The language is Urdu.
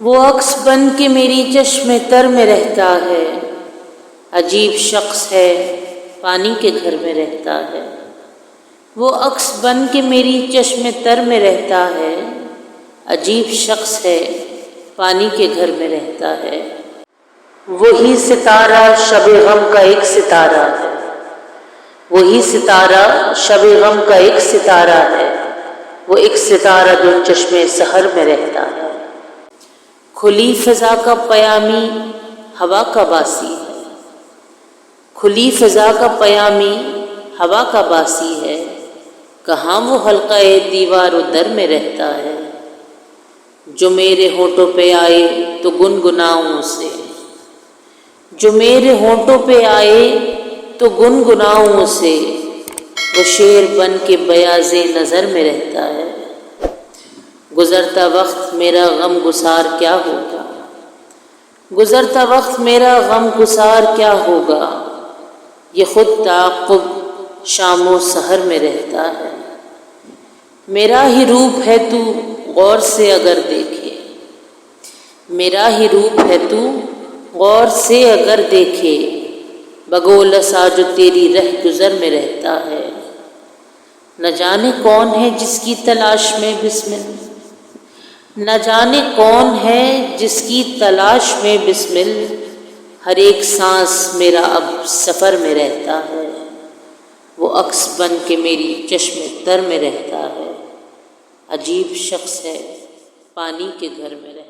وہ عکس بن کے میری چشم تر میں رہتا ہے، عجیب شخص ہے پانی کے گھر میں رہتا ہے۔ وہ عکس بن کے میری چشم تر میں رہتا ہے، عجیب شخص ہے پانی کے گھر میں رہتا ہے۔ وہی ستارہ شب غم کا ایک ستارہ ہے، وہی ستارہ شب غم کا ایک ستارہ ہے، وہ ایک ستارہ جو چشم سحر میں رہتا ہے۔ کھلی فضا کا پیامی ہوا کا باسی ہے، کھلی فضا کا پیامی ہوا کا باسی ہے، کہاں وہ حلقہ دیوار و در میں رہتا ہے۔ جو میرے ہونٹوں پہ آئے تو گنگناؤں اسے، جو میرے ہونٹوں پہ آئے تو گنگناؤں اسے، وہ شعر بن کے بیاض نظر میں رہتا ہے۔ گزرتا وقت میرا غم گسار کیا ہوگا، گزرتا وقت میرا غم گسار کیا ہوگا، یہ خود تعاقب شام و سحر میں رہتا ہے۔ میرا ہی روپ ہے تو غور سے اگر دیکھے، میرا ہی روپ ہے تو غور سے اگر دیکھے، بگول سا جو تیری رہ گزر میں رہتا ہے۔ نہ جانے کون ہے جس کی تلاش میں بسمل، نہ جانے کون ہے جس کی تلاش میں بسمل، ہر ایک سانس میرا اب سفر میں رہتا ہے۔ وہ عکس بن کے میری چشم تر میں رہتا ہے، عجیب شخص ہے پانی کے گھر میں رہتا ہے۔